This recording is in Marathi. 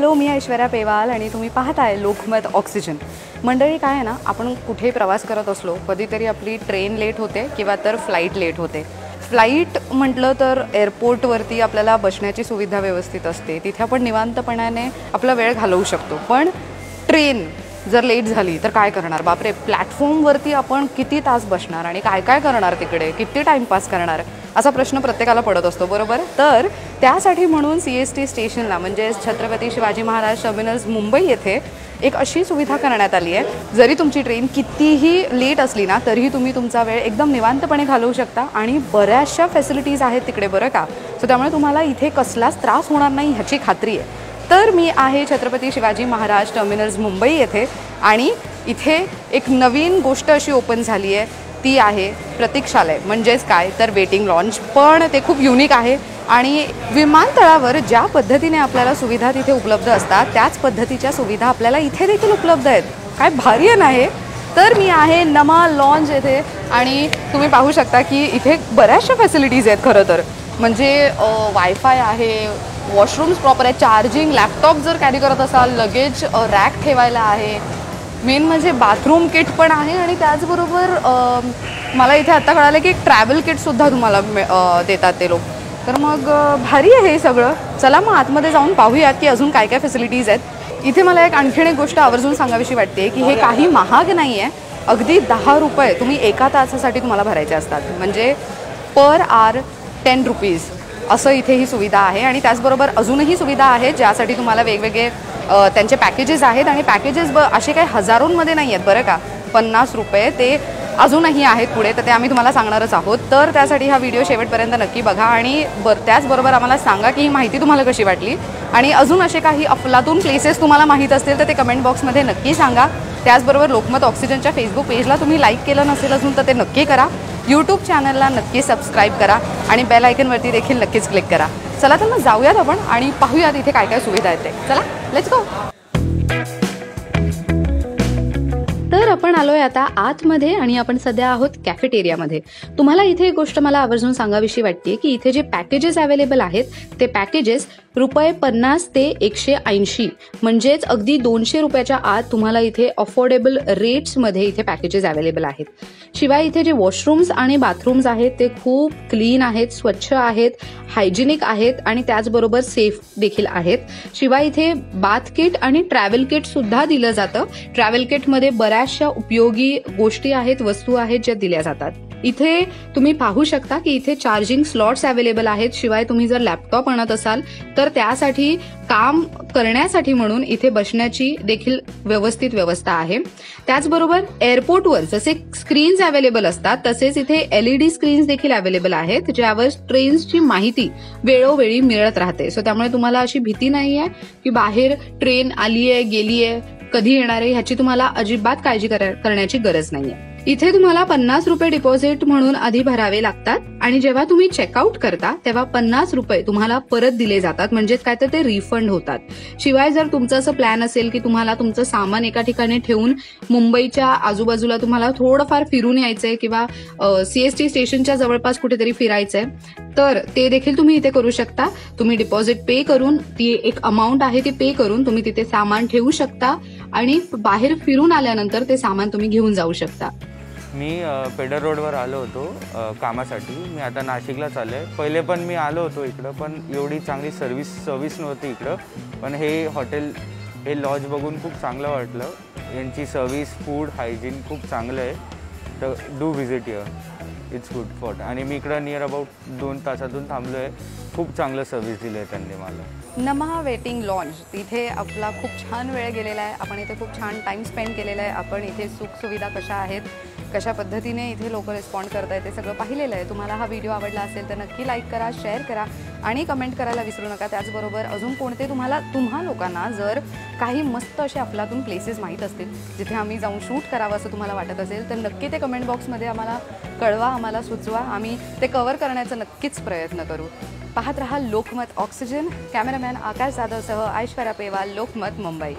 हॅलो, मी ऐश्वर्या पेवाल आणि तुम्ही पाहताय लोकमत ऑक्सिजन. मंडळी, काय आहे ना, आपण कुठेही प्रवास करत असलो कधीतरी आपली ट्रेन लेट होते किंवा तर फ्लाईट लेट होते. फ्लाईट म्हटलं तर एअरपोर्टवरती आपल्याला बसण्याची सुविधा व्यवस्थित असते, तिथे आपण निवांतपणाने आपला वेळ घालवू शकतो. पण ट्रेन जर लेट झाली तर काय करणार? बापरे, प्लॅटफॉर्मवरती आपण किती तास बसणार आणि काय काय करणार, तिकडे किती टाईमपास करणार, असा प्रश्न प्रत्येकाला पडत असतो, बरोबर? तर त्यासाठी म्हणून CST स्टेशनला म्हणजे छत्रपती शिवाजी महाराज टर्मिनल्स मुंबई येथे एक अशी सुविधा करण्यात आली आहे, जरी तुमची ट्रेन कितीही लेट असली ना तरीही तुम्ही तुमचा वेळ एकदम निवांतपणे घालवू शकता आणि बऱ्याचशा फॅसिलिटीज आहेत तिकडे, बरं का? सो त्यामुळे तुम्हाला इथे कसलाच त्रास होणार नाही ह्याची खात्री आहे. तर मी आहे छत्रपती शिवाजी महाराज टर्मिनल्स मुंबई येथे आणि इथे एक नवीन गोष्ट अशी ओपन झाली आहे, ती आहे प्रतीक्षालय. म्हणजेच काय तर वेटिंग लॉन्च. पण ते खूप युनिक आहे आणि विमानतळावर ज्या पद्धतीने आपल्याला सुविधा तिथे उपलब्ध असतात त्याच पद्धतीच्या सुविधा आपल्याला इथे देखील उपलब्ध आहेत. काय भारी आहे ना हे? तर मी आहे नमा लॉन्च येथे आणि तुम्ही पाहू शकता की इथे बऱ्याचशा फॅसिलिटीज आहेत खरं तर. म्हणजे वायफाय आहे, वॉशरूम्स प्रॉपर आहे, चार्जिंग, लॅपटॉप जर कॅरी करत असाल, लगेज रॅक ठेवायला आहे, मेन म्हणजे बाथरूम किट पण आहे आणि त्याचबरोबर मला इथे आत्ता कळालं की एक ट्रॅव्हल किटसुद्धा तुम्हाला देतात ते लोक. तर मग भारी आहे हे सगळं. चला मग आतमध्ये जाऊन पाहूयात की अजून काय काय फॅसिलिटीज आहेत. इथे मला आणखीन एक गोष्ट आवर्जून सांगावीशी वाटते की हे काही महाग नाही आहे. अगदी 10 रुपये तुम्ही एका तासासाठी तुम्हाला भरायचे असतात. म्हणजे पर आवर 10 रुपीज असं इथे ही सुविधा आहे. आणि त्याचबरोबर अजूनही सुविधा आहे ज्यासाठी तुम्हाला वेगवेगळे त्यांचे पॅकेजेस आहेत आणि पॅकेजेस असे काही हजारोंमध्ये नाही आहेत, बरं का? 50 रुपये ते अजूनही आहेत पुढे, तर ते आम्ही तुम्हाला सांगणारच आहोत. तर त्यासाठी हा व्हिडिओ शेवटपर्यंत नक्की बघा आणि त्याचबरोबर आम्हाला सांगा की ही माहिती तुम्हाला कशी वाटली आणि अजून असे काही अफलातून प्लेसेस तुम्हाला माहीत असतील तर ते कमेंट बॉक्समध्ये नक्की सांगा. त्याचबरोबर लोकमत ऑक्सिजनच्या फेसबुक पेजला तुम्ही लाईक केलं नसेल अजून तर ते नक्की करा. यूट्यूब चॅनलला नक्की सबस्क्राईब करा आणि बेल आयकनवरती देखील नक्कीच क्लिक करा. चला तर मग जाऊयात आपण आणि पाहूयात इथे काय काय सुविधा आहेत ते. चला, लेट्स गो. तर आपण आलोय आता आतमध्ये आणि आपण सध्या आहोत कॅफेटेरियामध्ये. तुम्हाला इथे एक गोष्ट मला आवर्जून सांगावीशी वाटते की इथे जे पॅकेजेस अवेलेबल आहेत ते पॅकेजेस ₹50 ते 180 म्हणजेच अगदी 200 रुपयाच्या आत तुम्हाला इथे अफोर्डेबल रेट्समध्ये इथे पॅकेजेस अवेलेबल आहेत. शिवाय इथे जे वॉशरूम्स आणि बाथरूम्स आहेत ते खूप क्लीन आहेत, स्वच्छ आहेत, हायजिनिक आहेत आणि त्याचबरोबर सेफ देखील आहेत. शिवाय इथे बाथ किट आणि ट्रॅव्हल किट सुद्धा दिलं जातं. ट्रॅव्हल किटमध्ये बऱ्याचशा उपयोगी गोष्टी आहेत, वस्तू आहेत ज्या दिल्या जातात. इथे तुम्ही पाहू शकता की इथे चार्जिंग स्लॉट्स अवेलेबल आहेत. शिवाय तुम्ही जर लॅपटॉप आणत असाल तर त्यासाठी काम करण्यासाठी म्हणून इथे बसण्याची देखील व्यवस्थित व्यवस्था आहे. त्याचबरोबर एअरपोर्टवर जसे स्क्रीन्स अवेलेबल असतात तसेच इथे LED स्क्रीन्स देखील अवेलेबल आहेत ज्यावर ट्रेन्सची माहिती वेळोवेळी मिळत राहते. सो त्यामुळे तुम्हाला अशी भीती नाहीये की बाहेर ट्रेन आलीये गेलीये, कधी येणार आहे ह्याची तुम्हाला अजिबात काळजी करण्याची गरज नाहीये. इथे तुम्हाला 50 रुपये डिपॉझिट म्हणून आधी भरावे लागतात आणि जेव्हा तुम्ही चेकआउट करता तेव्हा 50 रुपये तुम्हाला परत दिले जातात. म्हणजेच काय तर ते रिफंड होतात. शिवाय जर तुमचं असं प्लॅन असेल की तुम्हाला तुमचं सामान एका ठिकाणी ठेवून मुंबईच्या आजूबाजूला तुम्हाला थोडंफार फिरून यायचंय किंवा CST स्टेशनच्या जवळपास कुठेतरी फिरायचंय तर ते देखील तुम्ही इथे करू शकता. तुम्ही डिपॉझिट पे करून, ती एक अमाऊंट आहे ती पे करून तुम्ही तिथे सामान ठेवू शकता आणि बाहेर फिरून आल्यानंतर ते सामान तुम्ही घेऊन जाऊ शकता. मी पेडर रोडवर आलो होतो कामासाठी. मी आता नाशिकला चाललो आहे. पहिले पण मी आलो होतो इकडं, पण एवढी चांगली सर्विस नव्हती इकडं. पण हे हॉटेल, हे लॉज बघून खूप चांगलं वाटलं. यांची सर्विस, फूड, हायजीन खूप चांगलं आहे. तर do visit here, it's good for. आणि मी इकडं नियर अबाउट 2 तासातून थांबलो आहे. खूप चांगलं सर्विस दिलं आहे त्यांनी मला. नमा वेटिंग लॉन्च, तिथे आपला खूप छान वेळ गेलेला आहे. आपण इथे खूप छान टाईम स्पेंड केलेला आहे. आपण इथे सुखसुविधा कशा आहेत, कशा पद्धतीने इथे लोक रिस्पॉन्ड करत आहेत ते सगळं पाहिलेलं आहे. तुम्हाला हा व्हिडिओ आवडला असेल तर नक्की लाईक करा, शेअर करा आणि कमेंट करायला विसरू नका. त्याचबरोबर अजून कोणते तुम्हा लोकांना जर काही मस्त असे अफलातून प्लेसेस माहीत असतील जिथे आम्ही जाऊन शूट करावं असं तुम्हाला वाटत असेल तर नक्की ते कमेंट बॉक्समध्ये आम्हाला कळवा, आम्हाला सुचवा. आम्ही ते कव्हर करण्याचा नक्कीच प्रयत्न करू. पाहत रहा लोकमत ऑक्सिजन. कॅमेरामॅन आकाश जाधवसह ऐश्वर्या पेवाल, लोकमत मुंबई.